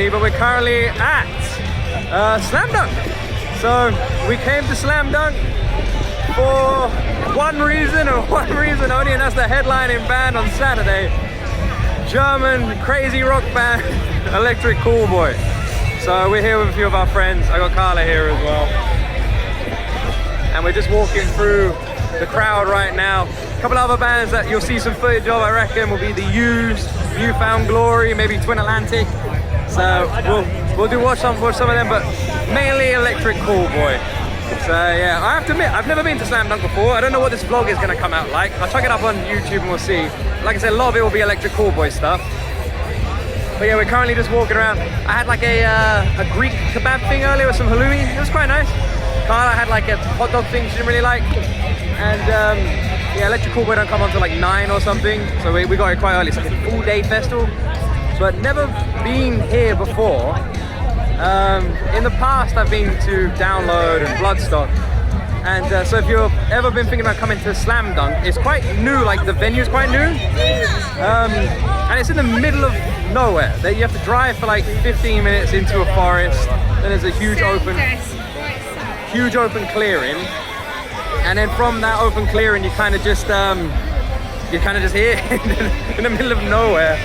me, but we're currently at Slam Dunk. So we came to Slam Dunk for one reason and one reason only, and that's the headlining band on Saturday. German crazy rock band, Electric Callboy. So we're here with a few of our friends. I got Carla here as well. And we're just walking through the crowd right now. A couple other bands that you'll see some footage of, I reckon, will be The Used, Newfound Glory, maybe Twin Atlantic. So we'll watch some of them, but mainly Electric Callboy. So yeah, I have to admit, I've never been to Slam Dunk before. I don't know what this vlog is going to come out like. I'll check it up on YouTube and we'll see. Like I said, a lot of it will be Electric Callboy stuff. But yeah, we're currently just walking around. I had like a Greek kebab thing earlier with some halloumi. It was quite nice. Carla had like a hot dog thing she didn't really like. And yeah, Electric Callboy don't come on until like 9 or something. So we got here quite early. It's like a full day festival. But never been here before. In the past, I've been to Download and Bloodstock. And so if you've ever been thinking about coming to Slam Dunk, it's quite new, like the venue's quite new. And it's in the middle of nowhere. You have to drive for like 15 minutes into a forest. Then there's a huge open clearing. And then from that open clearing, you kind of just here in the middle of nowhere.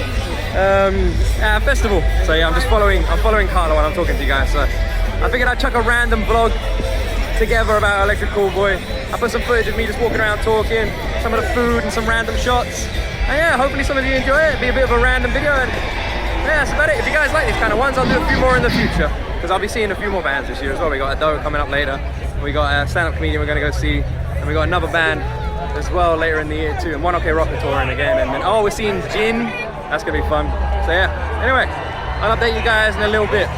At a festival. So yeah, I'm following Carla while I'm talking to you guys. So I figured I'd chuck a random vlog together about Electric Callboy. I put some footage of me just walking around talking, some of the food and some random shots. And yeah, hopefully some of you enjoy it. It'll be a bit of a random video. And yeah, that's about it. If you guys like these kind of ones, I'll do a few more in the future. Because I'll be seeing a few more bands this year as well. We got Ado coming up later. We got a stand-up comedian we're going to go see. And we got another band as well later in the year too. And One OK Rocker touring again. And then, oh, we're seeing Gin. That's going to be fun. So yeah, anyway, I'll update you guys in a little bit.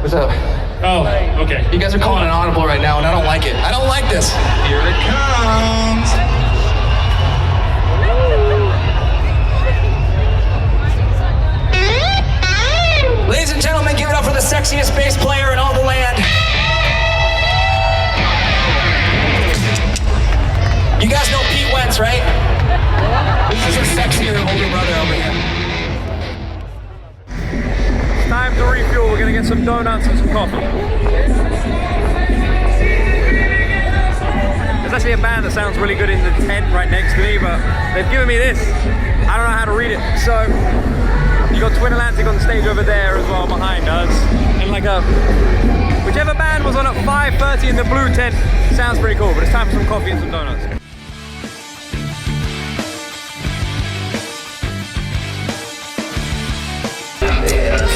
What's up? Oh, okay. You guys are calling an audible right now, and I don't like it. I don't like this. Here it comes. Ladies and gentlemen, give it up for the sexiest bass player in all the land. You guys know Pete Wentz, right? This is a sexier older brother over here. Time to refuel. We're gonna get some donuts and some coffee. There's actually a band that sounds really good in the tent right next to me, but they've given me this. I don't know how to read it. So you got Twin Atlantic on the stage over there as well behind us. And like whichever band was on at 5:30 in the blue tent sounds pretty cool, but it's time for some coffee and some donuts. Like a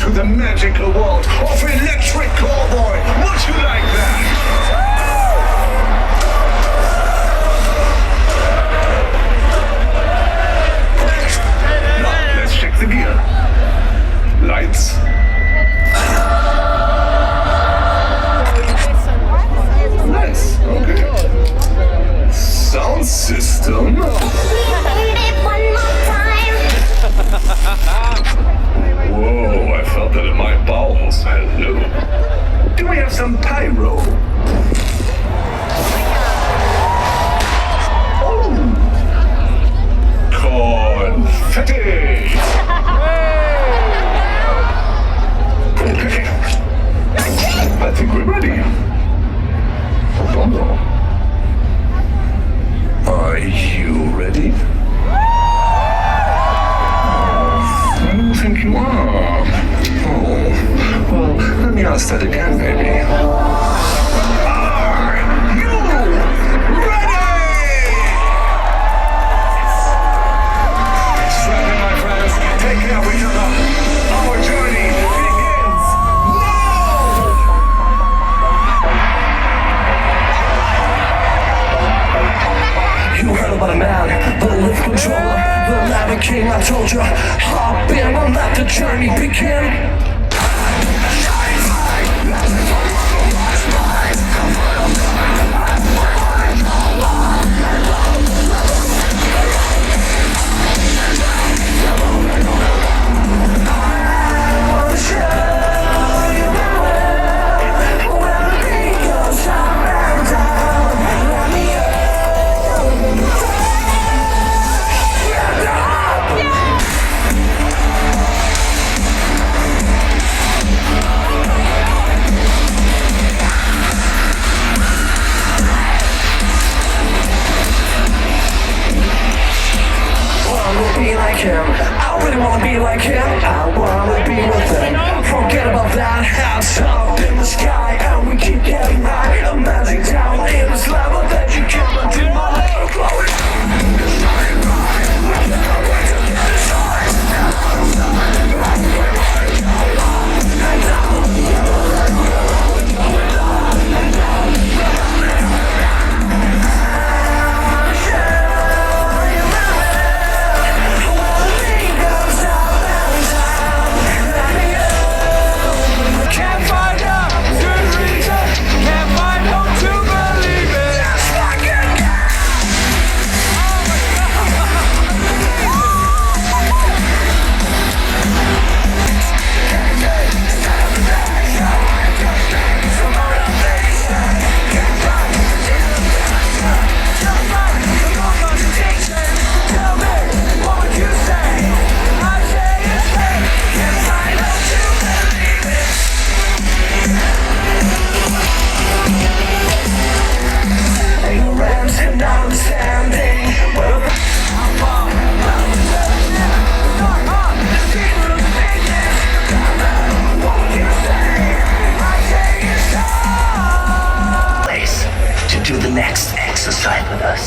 to the magical world of Electric Callboy. Would you like that? Now, let's check the gear. Lights. Nice, okay. Sound system. Whoa, I felt that in my bowels. Hello. Do we have some pyro? Oh! Confetti! Okay. I think we're ready. Hold on. Are you ready? I think you are. Oh, well, let me ask that again, baby. Are you ready? Strap in, my friends. Take care of each other. Our journey begins now! You heard about a man, the lift controller, the lava king. I told you, hop in and let the journey begin. I really wanna be like him. I wanna be with him. Forget about that. Hats up in the sky, and we keep getting high. Imagine down in this level that you cannot deny.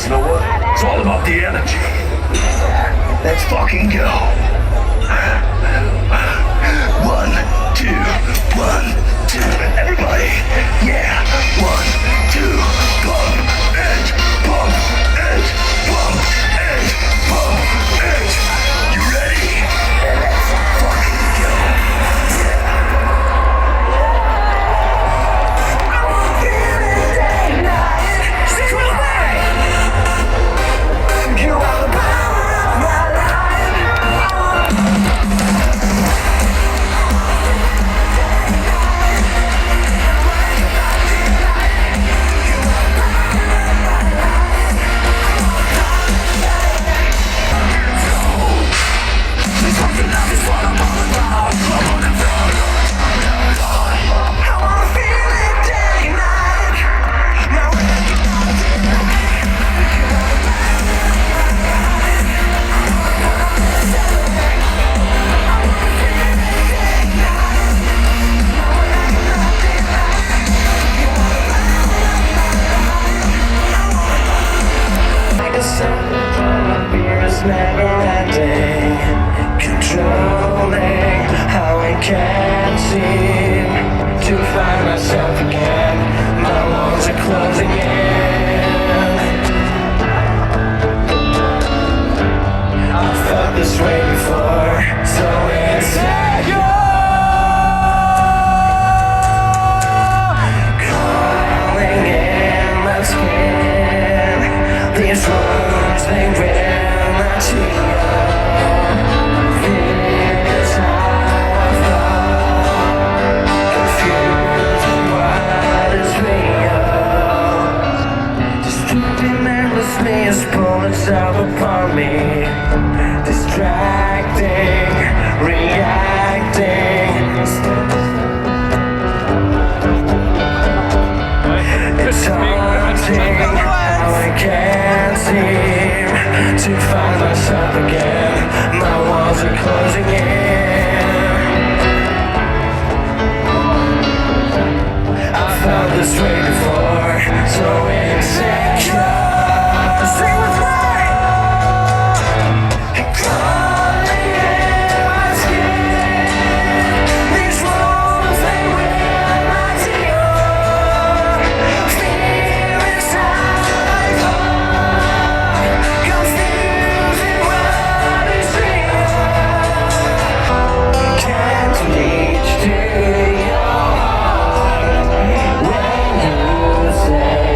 You know what? It's all about the energy. Let's fucking go. 1, 2, 1, 2. Everybody, yeah. 1, 2, pump it, pump it, pump it, pump it. You ready? Let's fucking go. You are the power of my life. walls are closing in. I felt this way before, so insecure. Sing with me! Crawling in my skin. These wounds, they wear my tear. Fear inside my heart, confusing what is real. Can't reach to your heart when you say,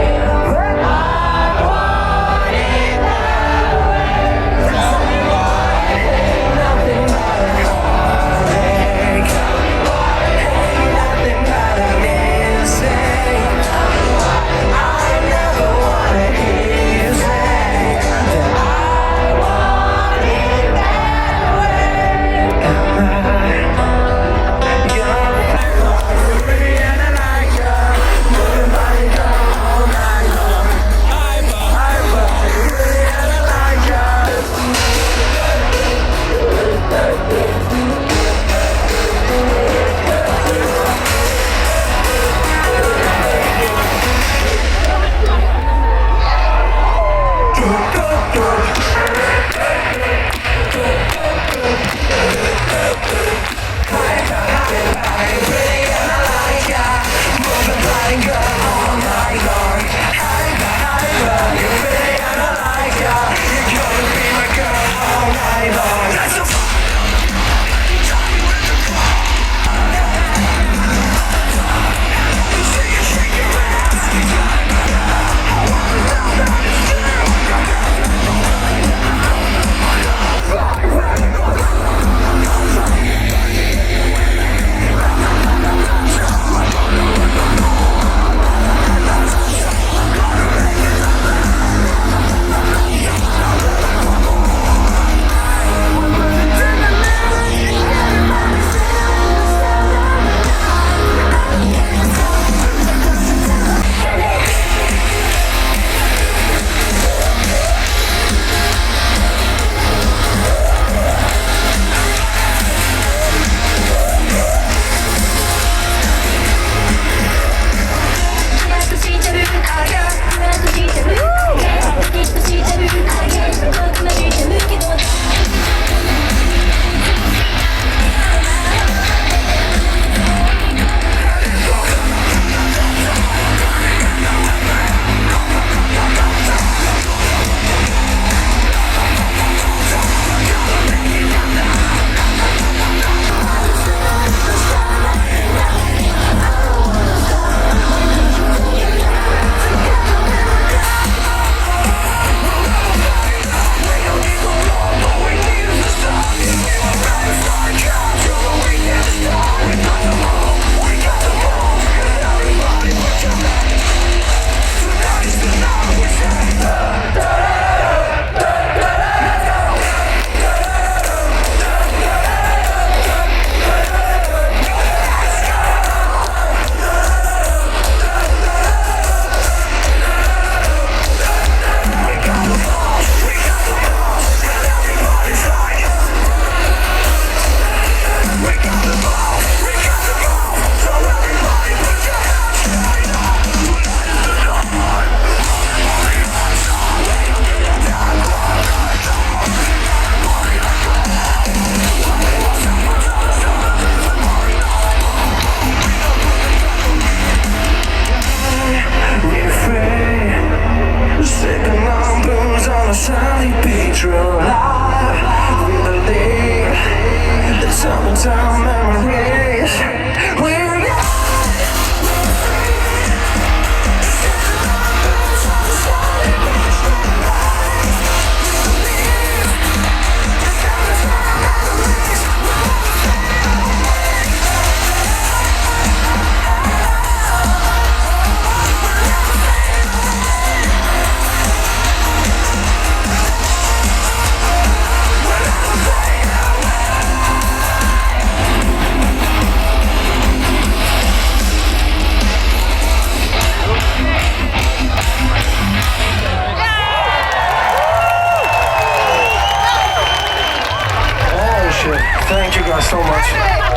Thank you guys so much.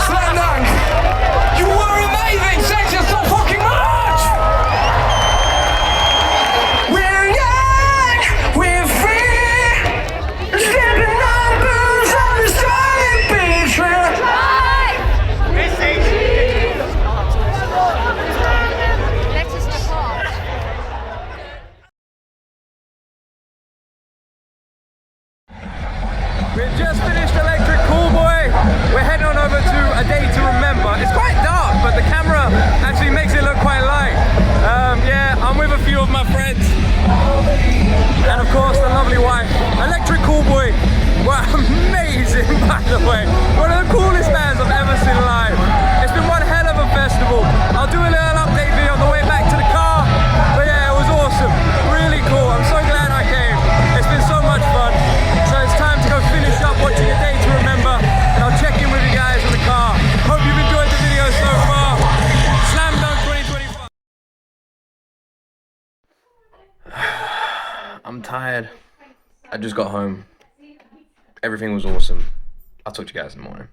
Slam dunk! You were amazing! Thank you so fucking much! We're young, we're free, stepping on boots on the starting beach. We've just finished Electric Callboy. We're heading on over to A Day to Remember. It's quite dark, but the camera actually makes it look quite light. Yeah, I'm with a few of my friends. And of course, the lovely wife. Electric Callboy were amazing, by the way. One of the coolest bands I've ever seen live. It's been one hell of a festival. I'll do a little update video on the way back to the car. But yeah, it was awesome. Really cool. I'm so glad I came. It's been so much fun. So it's time to go finish up watching A Day to Remember, and I'll check in with you guys in the car. Hope you've enjoyed the video so far. Slam Dunk 2025. I'm tired. I just got home. Everything was awesome. I'll talk to you guys in the morning.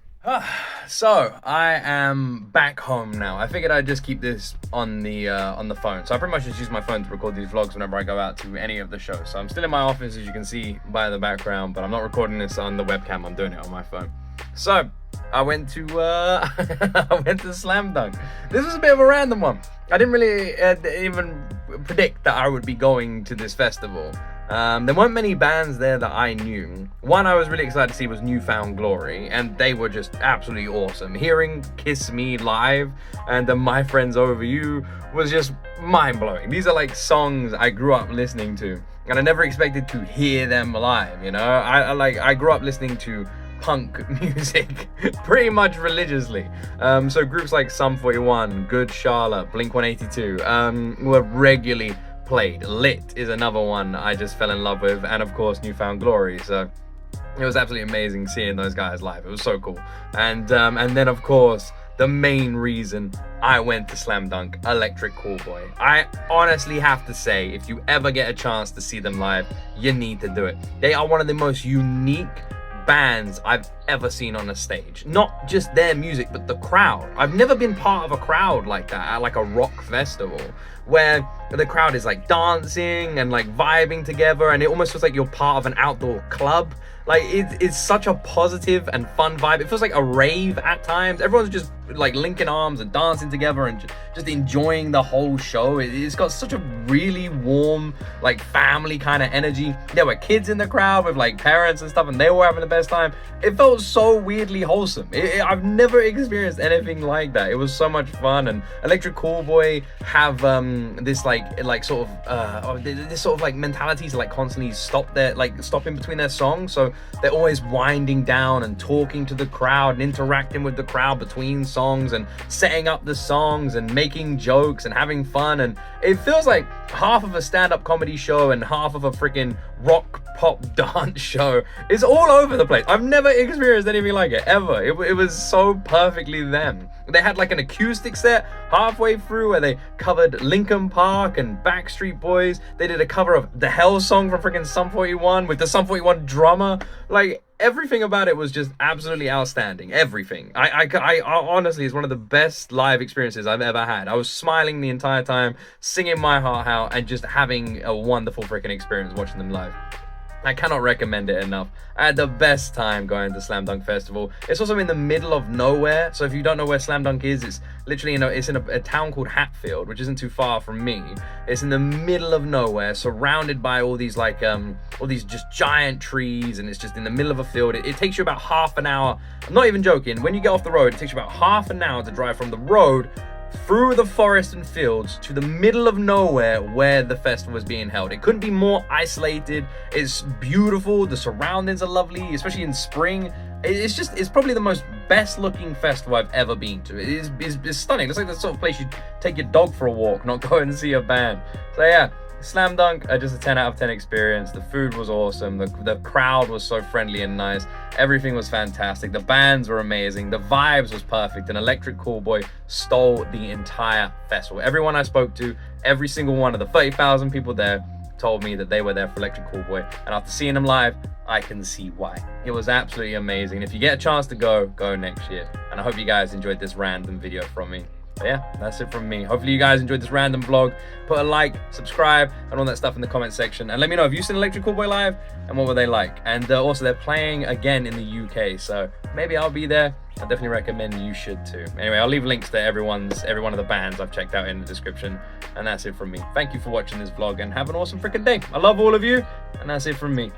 So I am back home now. I figured I'd just keep this on the phone. So I pretty much just use my phone to record these vlogs whenever I go out to any of the shows. So I'm still in my office, as you can see by the background, but I'm not recording this on the webcam. I'm doing it on my phone. So I went to I went to Slam Dunk. This was a bit of a random one. I didn't really even predict that I would be going to this festival. There weren't many bands there that I knew. One I was really excited to see was New Found Glory, and they were just absolutely awesome. Hearing Kiss Me live and My Friends Over You was just mind-blowing. These are like songs I grew up listening to, and I never expected to hear them live, you know? I grew up listening to punk music pretty much religiously. So groups like Sum 41, Good Charlotte, Blink-182 were regularly played. Lit is another one I just fell in love with, and of course New Found Glory. So it was absolutely amazing seeing those guys live. It was so cool. And then of course the main reason I went to Slam Dunk, Electric Callboy. I honestly have to say, if you ever get a chance to see them live, you need to do it. They are one of the most unique bands I've ever seen on a stage. Not just their music, but the crowd. I've never been part of a crowd like that at like a rock festival, where the crowd is like dancing and like vibing together, and it almost feels like you're part of an outdoor club. Like it's such a positive and fun vibe. It feels like a rave at times. Everyone's just like linking arms and dancing together and just enjoying the whole show. It's got such a really warm, like family kind of energy. There were kids in the crowd with like parents and stuff, and they were having the best time. It felt so weirdly wholesome. I've never experienced anything like that. It was so much fun. And Electric Callboy have this sort of like mentality to like constantly stop in between their songs. So they're always winding down and talking to the crowd and interacting with the crowd between songs and setting up the songs and making jokes and having fun. And it feels like half of a stand-up comedy show and half of a freaking rock pop dance show. It's all over the place. I've never experienced anything like it ever. It was so perfectly them. They had like an acoustic set halfway through where they covered Linkin Park and Backstreet Boys. They did a cover of the Hell song from freaking Sum 41 with the Sum 41 drummer. Like everything about it was just absolutely outstanding. Everything. I honestly, it's one of the best live experiences I've ever had. I was smiling the entire time, singing my heart out, and just having a wonderful freaking experience watching them live. I cannot recommend it enough. I had the best time going to Slam Dunk Festival. It's also in the middle of nowhere. So if you don't know where Slam Dunk is, it's literally in a town called Hatfield, which isn't too far from me. It's in the middle of nowhere, surrounded by all these just giant trees, and it's just in the middle of a field. It takes you about half an hour. I'm not even joking. When you get off the road, it takes you about half an hour to drive from the road through the forest and fields to the middle of nowhere where the festival was being held. It couldn't be more isolated. It's beautiful. The surroundings are lovely, especially in spring. It's probably the most best looking festival I've ever been to. It's stunning. It's like the sort of place you'd take your dog for a walk, not go and see a band. So yeah, Slam Dunk, just a 10 out of 10 experience. The food was awesome. The crowd was so friendly and nice. Everything was fantastic. The bands were amazing. The vibes was perfect. And Electric Callboy stole the entire festival. Everyone I spoke to, every single one of the 30,000 people there told me that they were there for Electric Callboy. And after seeing them live, I can see why. It was absolutely amazing. If you get a chance to go next year. And I hope you guys enjoyed this random video from me. But yeah, that's it from me. Hopefully you guys enjoyed this random vlog. Put a like, subscribe, and all that stuff in the comment section. And let me know if you've seen Electric Callboy live and what were they like. And also they're playing again in the UK, so maybe I'll be there. I definitely recommend you should too. Anyway, I'll leave links to every one of the bands I've checked out in the description. And that's it from me. Thank you for watching this vlog and have an awesome freaking day. I love all of you, and that's it from me.